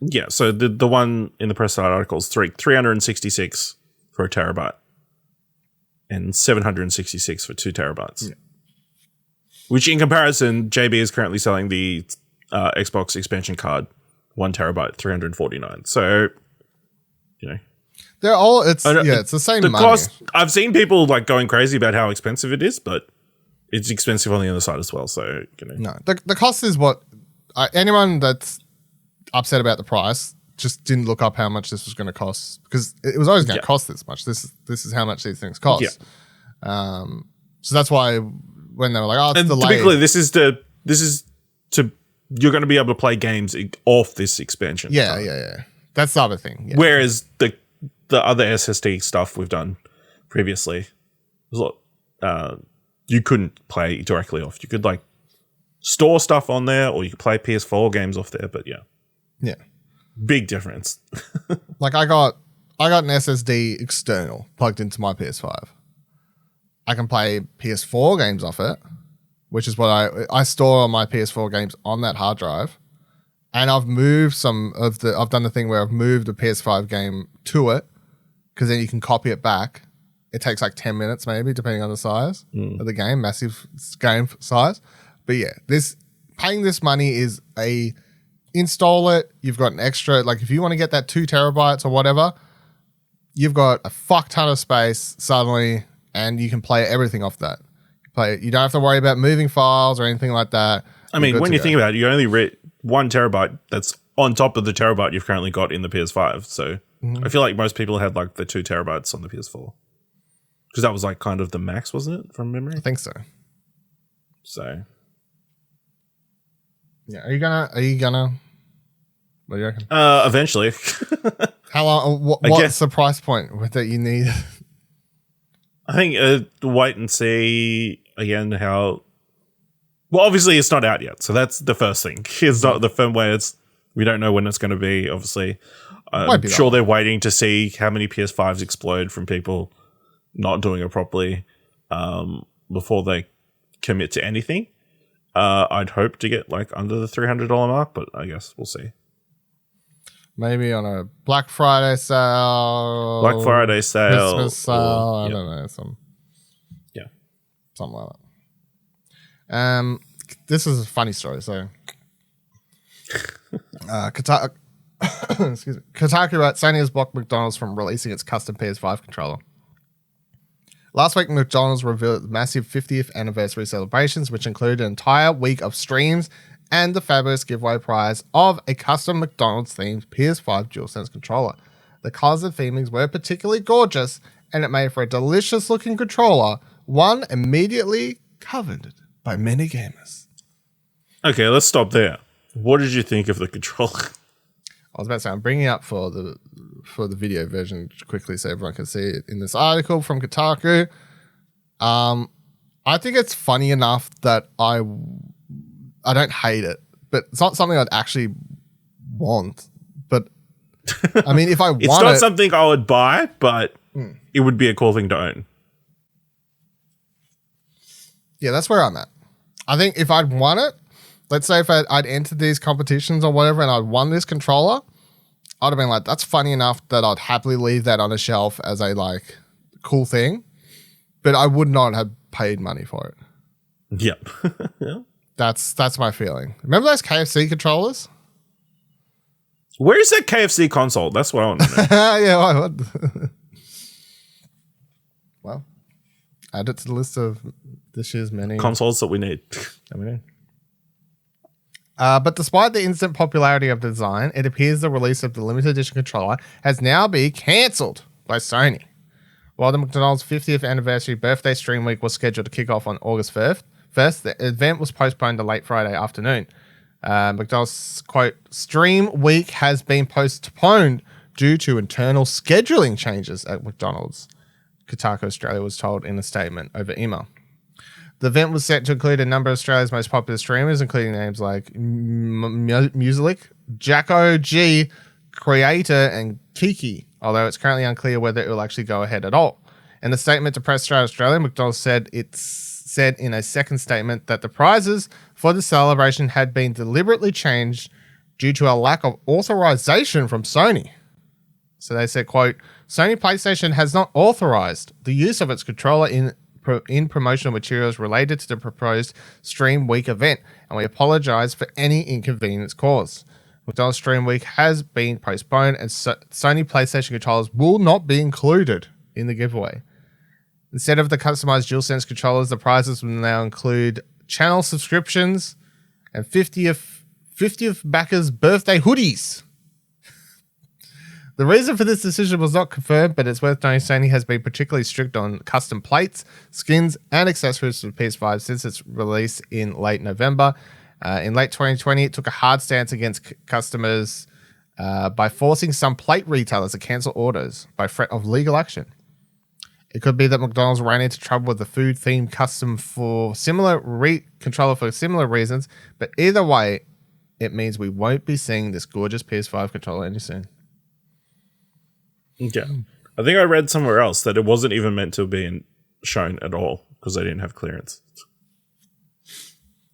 Yeah, so the one in the press side article is 366 for a terabyte and 766 for 2 terabytes. Yeah. Which, in comparison, JB is currently selling the Xbox expansion card, 1 terabyte, 349. So, you know, they're all it's the same. The money. cost. I've seen people like going crazy about how expensive it is, but it's expensive on the other side as well. So, you know, no, the cost is what anyone that's upset about the price just didn't look up how much this was going to cost because it was always going to cost this much. This is how much these things cost. Yeah. So that's why when they were like, oh, it's delayed. Typically, this is to you're going to be able to play games off this expansion. Yeah. That's the other thing. Yeah. Whereas the other SSD stuff we've done previously was you couldn't play directly off. You could like store stuff on there, or you could play PS4 games off there. But yeah, big difference. Like I got an SSD external plugged into my PS5. I can play PS4 games off it, which is what I store all my PS4 games on that hard drive. And I've moved I've done the thing where I've moved a PS5 game to it because then you can copy it back. It takes like 10 minutes maybe, depending on the size of the game, massive game size. But yeah, paying this money is install it. You've got an extra, like if you want to get that 2 terabytes or whatever, you've got a fuck ton of space suddenly. And you can play everything off that. You don't have to worry about moving files or anything like that. I mean, when you think about it, you only read 1 terabyte that's on top of the terabyte you've currently got in the PS5. So I feel like most people had like the 2 terabytes on the PS4. Because that was like kind of the max, wasn't it, from memory? I think so. So. Yeah, are you gonna what do you reckon? Eventually. How long, what's the price point that you need? I think wait and see again how. Well, obviously it's not out yet, so that's the first thing. It's not the firmware. We don't know when it's going to be. Obviously, I'm sure they're waiting to see how many PS5s explode from people not doing it properly before they commit to anything. I'd hope to get like under the $300 mark, but I guess we'll see. Maybe on a Black Friday sale. Christmas sale. I don't know. Something like that. This is a funny story. So, Kotaku writes, Sony has blocked McDonald's from releasing its custom PS5 controller. Last week, McDonald's revealed massive 50th anniversary celebrations, which included an entire week of streams and the fabulous giveaway prize of a custom McDonald's-themed PS5 DualSense controller. The colours and themings were particularly gorgeous, and it made for a delicious-looking controller, one immediately coveted by many gamers. Okay, let's stop there. What did you think of the controller? I was about to say, I'm bringing it up for the video version quickly so everyone can see it in this article from Kotaku. I think it's funny enough that I don't hate it, but it's not something I'd actually want. But I mean, if I want it's not something I would buy, but it would be a cool thing to own. Yeah, that's where I'm at. I think if I'd won it, let's say if I'd entered these competitions or whatever and I'd won this controller, I'd have been like, that's funny enough that I'd happily leave that on a shelf as a like cool thing, but I would not have paid money for it. Yep. Yeah. That's my feeling. Remember those KFC controllers? Where is that KFC console? That's what I want to know. Yeah. Well, add it to the list of this year's many consoles that we need. But despite the instant popularity of the design, it appears the release of the limited edition controller has now been cancelled by Sony. While the McDonald's 50th anniversary birthday stream week was scheduled to kick off on August 1st, the event was postponed to late Friday afternoon. McDonald's, quote, stream week has been postponed due to internal scheduling changes at McDonald's, Kotaku Australia was told in a statement over email. The event was set to include a number of Australia's most popular streamers, including names like Music, Jacko G, Creator, and Kiki, although it's currently unclear whether it will actually go ahead at all. In the statement to Press Australia, McDonald's said in a second statement that the prizes for the celebration had been deliberately changed due to a lack of authorization from Sony. So they said, quote, Sony PlayStation has not authorized the use of its controller in promotional materials related to the proposed Stream Week event, and we apologize for any inconvenience caused. McDonald's Stream Week has been postponed, and Sony PlayStation controllers will not be included in the giveaway. Instead of the customized DualSense controllers, the prizes will now include channel subscriptions and 50th backers' birthday hoodies. The reason for this decision was not confirmed, but it's worth noting Sony has been particularly strict on custom plates, skins, and accessories for the PS5 since its release in late November. In late 2020, it took a hard stance against customers by forcing some plate retailers to cancel orders by threat of legal action. It could be that McDonald's ran into trouble with the food-themed custom for similar controller for similar reasons, but either way, it means we won't be seeing this gorgeous PS5 controller any soon. Yeah. I think I read somewhere else that it wasn't even meant to be shown at all because they didn't have clearance.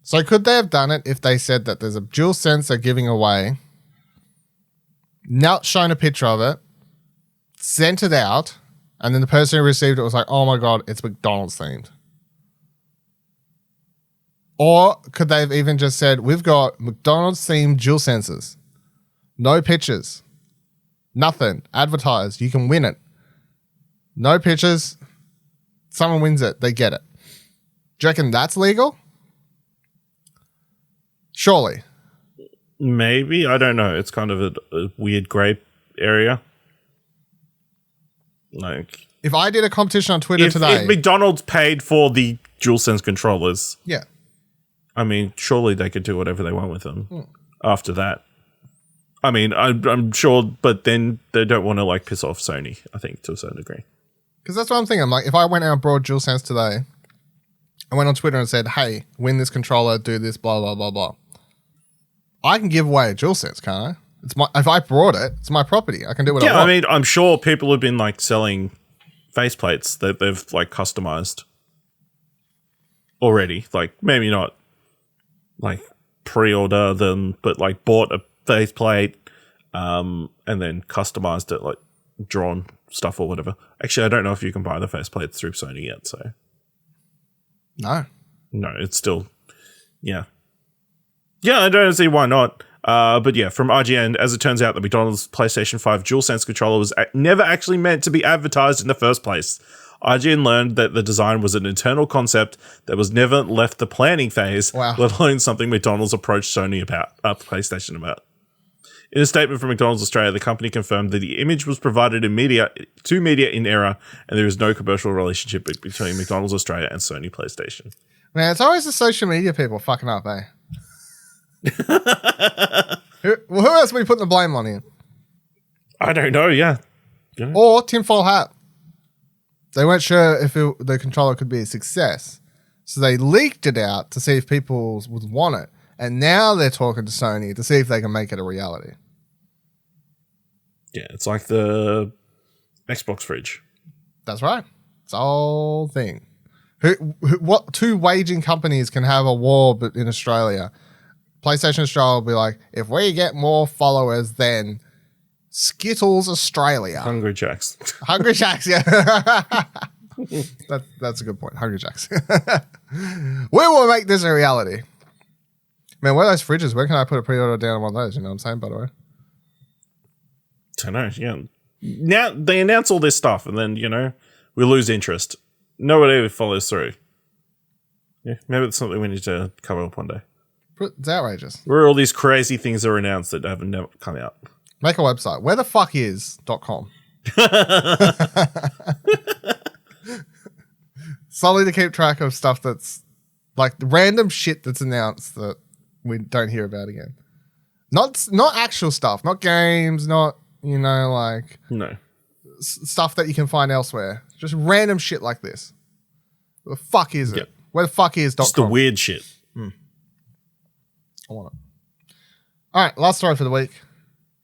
So could they have done it if they said that there's a DualSense they're giving away, not shown a picture of it, sent it out, and then the person who received it was like, oh my God, it's McDonald's themed? Or could they have even just said, we've got McDonald's themed DualSenses, no pictures, nothing, advertised, you can win it. No pictures, someone wins it, they get it. Do you reckon that's legal? Surely. Maybe, I don't know. It's kind of a weird grey area. Like, if I did a competition on Twitter today, if McDonald's paid for the DualSense controllers, yeah, I mean, surely they could do whatever they want with them after that. I mean, I'm sure, but then they don't want to like piss off Sony, I think, to a certain degree. Because that's what I'm thinking. I'm like, if I went out and brought DualSense today, I went on Twitter and said, hey, win this controller, do this, blah, blah, blah, blah. I can give away a DualSense, can't I? If I brought it, it's my property. I can do what I want. Yeah, I mean, I'm sure people have been like selling faceplates that they've like customized already. Like maybe not like pre-order them, but like bought a faceplate and then customized it, like drawn stuff or whatever. Actually, I don't know if you can buy the faceplates through Sony yet. So no, it's still yeah. I don't see why not. But yeah, from IGN, as it turns out, the McDonald's PlayStation 5 DualSense controller was never actually meant to be advertised in the first place. IGN learned that the design was an internal concept that was never left the planning phase, let alone something McDonald's approached Sony about, PlayStation about. In a statement from McDonald's Australia, the company confirmed that the image was provided to media in error, and there is no commercial relationship between McDonald's Australia and Sony PlayStation. Man, it's always the social media people fucking up, eh? Who else are we putting the blame on here? I don't know, yeah. Or tinfoil hat. They weren't sure if the controller could be a success. So they leaked it out to see if people would want it. And now they're talking to Sony to see if they can make it a reality. Yeah, it's like the Xbox fridge. That's right. It's the whole thing. What two waging companies can have a war in Australia? PlayStation Australia will be like, if we get more followers than Skittles Australia. Hungry Jacks. Hungry Jacks, yeah. That's a good point. Hungry Jacks. We will make this a reality. Man, where are those fridges? Where can I put a pre-order down on one of those? You know what I'm saying, by the way? I don't know, yeah. Now, they announce all this stuff, and then, we lose interest. Nobody ever follows through. Yeah, maybe it's something we need to cover up one day. It's outrageous. Where are all these crazy things are announced that haven't never come out? Make a website. Wherethefuckis.com. Solely to keep track of stuff that's like random shit that's announced that we don't hear about again. Not actual stuff, not games, not, like No. Stuff that you can find elsewhere. Just random shit like this. Where the fuck is it? Yep. Wherethefuckis.com. Just the weird shit. I want it. All right, last story for the week.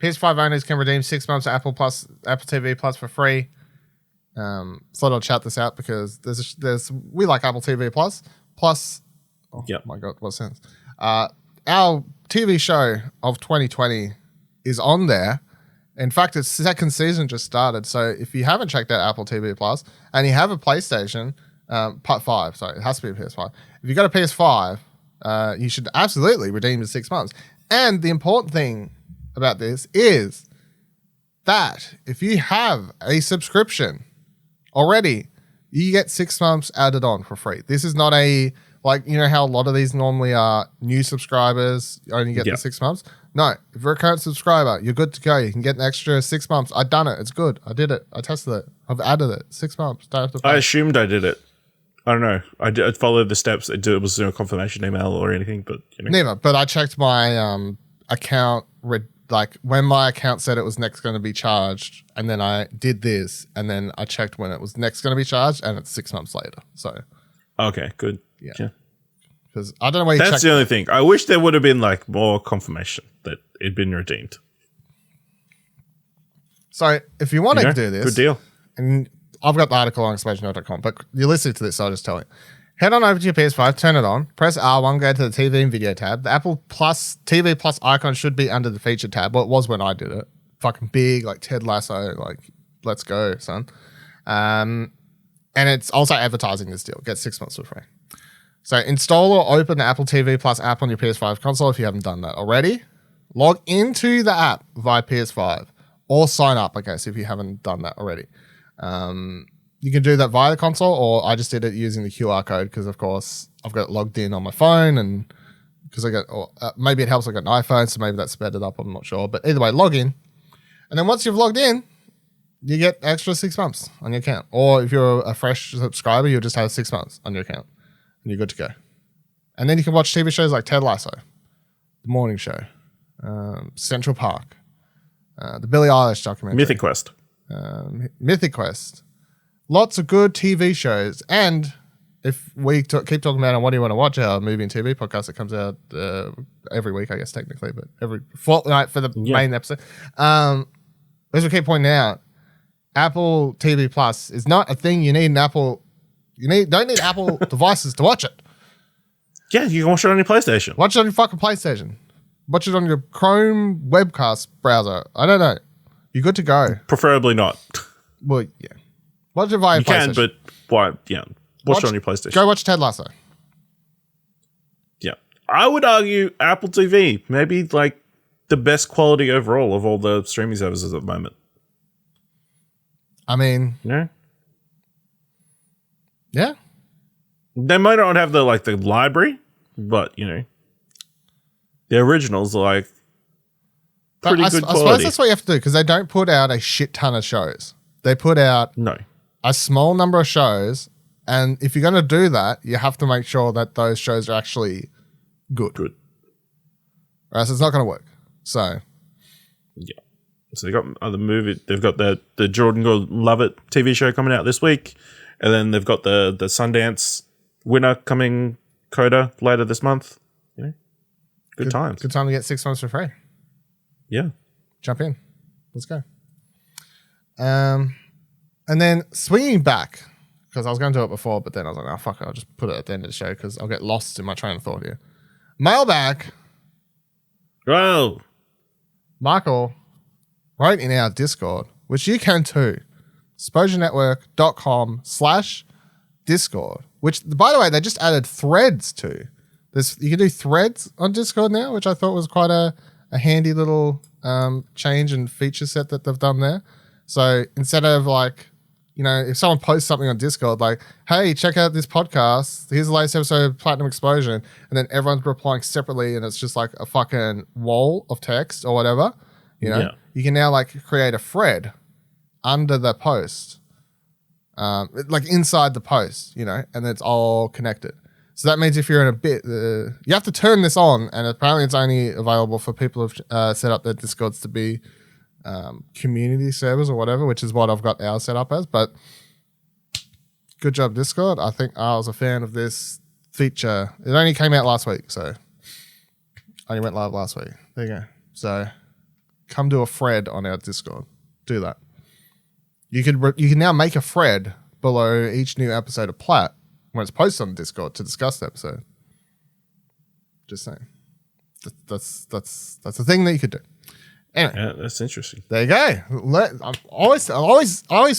PS5 owners can redeem 6 months of Apple TV Plus for free. Thought I'd shout this out because we like Apple TV Plus. Plus, my God, what sense? Our TV show of 2020 is on there. In fact, its second season just started. So if you haven't checked out Apple TV Plus and you have a PlayStation, Part 5, sorry, it has to be a PS5. If you've got a PS5, you should absolutely redeem the 6 months. And the important thing about this is that if you have a subscription already, you get 6 months added on for free. This is not how a lot of these normally are new subscribers only get the 6 months. No, if you're a current subscriber, you're good to go. You can get an extra 6 months. I've done it. It's good. I did it. I tested it. I've added it. 6 months. Don't have to pay. I assumed I did it. I don't know. I followed the steps. It was no confirmation email or anything, but never. But I checked my account. When my account said it was next going to be charged, and then I did this, and then I checked when it was next going to be charged, and it's 6 months later. So, okay, good. Yeah. Because I don't know where you That's checked. the only thing. I wish there would have been more confirmation that it'd been redeemed. So if you want to do this, good deal. And I've got the article on expansion.com, but you're listening to this, so I'll just tell you. Head on over to your PS5, turn it on, press R1, go to the TV and video tab. The Apple Plus TV Plus icon should be under the feature tab. Well, it was when I did it. Fucking big, like Ted Lasso, let's go, son. And it's also advertising this deal. Get 6 months for free. So install or open the Apple TV Plus app on your PS5 console if you haven't done that already. Log into the app via PS5 or sign up, I guess, if you haven't done that already. You can do that via the console, or I just did it using the QR code because, of course, I've got it logged in on my phone, and because maybe it helps I got an iPhone, so maybe that sped it up. I'm not sure, but either way, log in, and then once you've logged in, you get extra 6 months on your account. Or if you're a fresh subscriber, you'll just have 6 months on your account, and you're good to go. And then you can watch TV shows like Ted Lasso, The Morning Show, Central Park, the Billie Eilish documentary, Mythic Quest. Lots of good TV shows. And if we keep talking about What Do You Want to Watch, our movie and TV podcast that comes out every week, I guess, technically, but every fortnight for the main episode. As we keep pointing out, Apple TV Plus is not a thing you need an Apple. Don't need Apple devices to watch it. Yeah, you can watch it on your PlayStation. Watch it on your fucking PlayStation. Watch it on your Chrome webcast browser. I don't know. You're good to go. Preferably not. Well, yeah. Watch it via PlayStation. You can, but why? Yeah. Watch it on your PlayStation. Go watch Ted Lasso. Yeah. I would argue Apple TV, maybe the best quality overall of all the streaming services at the moment. I mean, yeah. Yeah. They might not have the library, but the originals are pretty good quality. I suppose that's what you have to do, because they don't put out a shit ton of shows. They put out a small number of shows, and if you're going to do that, you have to make sure that those shows are actually good. Or else it's not going to work. So, yeah. So they got other movie. They've got the Jordan Lovett TV show coming out this week, and then they've got the Sundance winner coming Coda later this month. Good times. Good time to get 6 months for free. Yeah, jump in. Let's go. And then swinging back, because I was going to do it before, but then I was like, oh fuck it, I'll just put it at the end of the show because I'll get lost in my train of thought here. Mailbag. Well, Michael wrote in our Discord, which you can too, exposurenetwork.com/Discord, which, by the way, they just added threads to, You can do threads on Discord now, which I thought was quite a handy little change and feature set that they've done there. So instead of like, you know, if someone posts something on Discord like, hey, check out this podcast, here's the latest episode of Platinum Explosion, and then everyone's replying separately and it's just like a fucking wall of text or whatever, you know, you can now like create a thread under the post, like inside the post, you know, and it's all connected. So that means if you're in a bit, you have to turn this on, and apparently it's only available for people who've set up their Discords to be community servers or whatever, which is what I've got ours set up as. But good job, Discord. I think I was a fan of this feature. It only came out last week, so only went live last week. There you go. So come do a thread on our Discord. Do that. You can now make a thread below each new episode of Plat when it's posted on Discord to discuss the episode. Just saying. That's a thing that you could do. Anyway, yeah, that's interesting. There you go. I'm always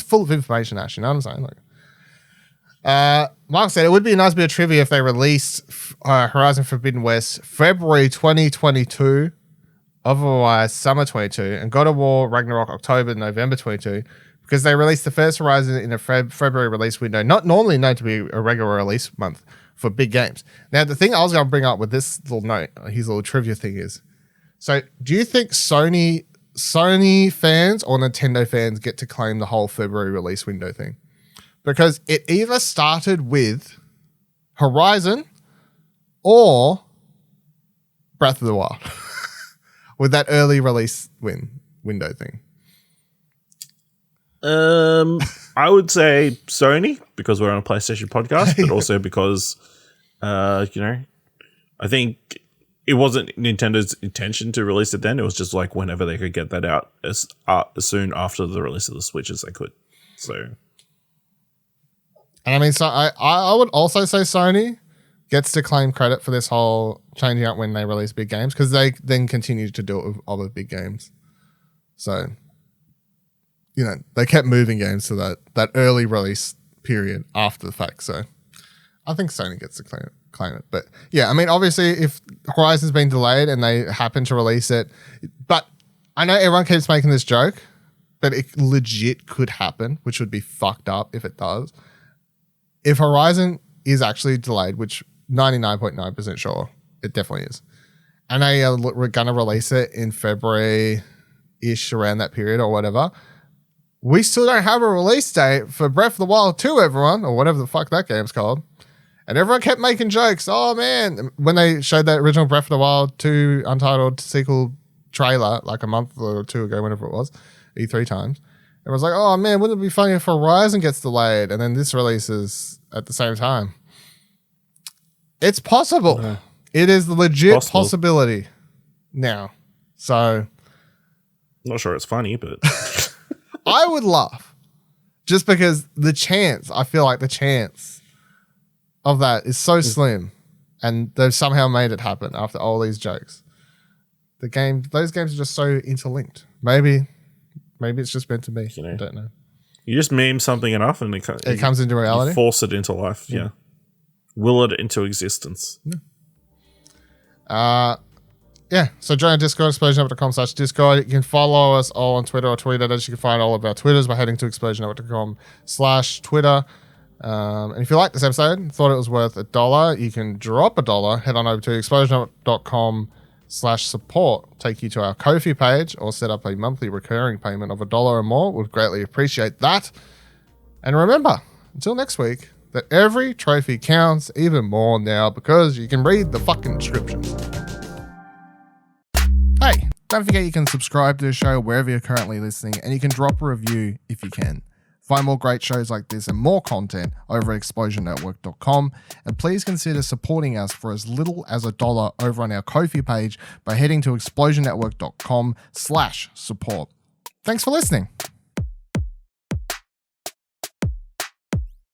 full of information, Ash. You know what I'm saying? Like, Mark said it would be a nice bit of trivia if they released Horizon Forbidden West February 2022, otherwise summer 22, and God of War Ragnarok October, November 22. Because they released the first Horizon in a February release window, not normally known to be a regular release month for big games. Now, the thing I was going to bring up with this little note, his little trivia thing is, so do you think Sony fans or Nintendo fans get to claim the whole February release window thing? Because it either started with Horizon or Breath of the Wild with that early release window thing. I would say Sony, because we're on a PlayStation podcast, but also because, you know, I think it wasn't Nintendo's intention to release it then. It was just like whenever they could get that out as soon after the release of the Switch as they could. So, and I mean, so I would also say Sony gets to claim credit for this whole changing up when they release big games, because they then continue to do it with other big games. So, you know, they kept moving games to that early release period after the fact. So I think Sony gets to claim it. But yeah, I mean, obviously if Horizon's been delayed and they happen to release it, but I know everyone keeps making this joke, but it legit could happen, which would be fucked up if it does. If Horizon is actually delayed, which 99.9% sure it definitely is, and we're going to release it in February-ish, around that period or whatever, we still don't have a release date for Breath of the Wild 2, everyone, or whatever the fuck that game's called. And everyone kept making jokes. Oh, man. When they showed that original Breath of the Wild 2 Untitled sequel trailer like a month or two ago, whenever it was, E3 times, it was like, oh, man, wouldn't it be funny if Horizon gets delayed and then this releases at the same time? It's possible. Yeah. It is the legit possibility now. So. Not sure it's funny, but. I would laugh just because I feel like the chance of that is so slim, and they've somehow made it happen after all these jokes. Those games are just so interlinked. Maybe it's just meant to be. You know, I don't know. You just meme something enough and it comes into reality. You force it into life. Yeah. Will it into existence. Yeah. Yeah, so join our Discord, explosionnetwork.com/Discord. You can follow us all on Twitter or tweet at us. You can find all of our Twitters by heading to explosionnetwork.com/Twitter. And if you like this episode and thought it was worth $1, you can drop $1. Head on over to explosionnetwork.com/support. Take you to our Ko-fi page or set up a monthly recurring payment of $1 or more. We'd greatly appreciate that. And remember, until next week, that every trophy counts even more now because you can read the fucking descriptions. Hey, don't forget you can subscribe to the show wherever you're currently listening, and you can drop a review if you can. Find more great shows like this and more content over at explosionnetwork.com, and please consider supporting us for as little as $1 over on our Ko-fi page by heading to explosionnetwork.com/support. Thanks for listening.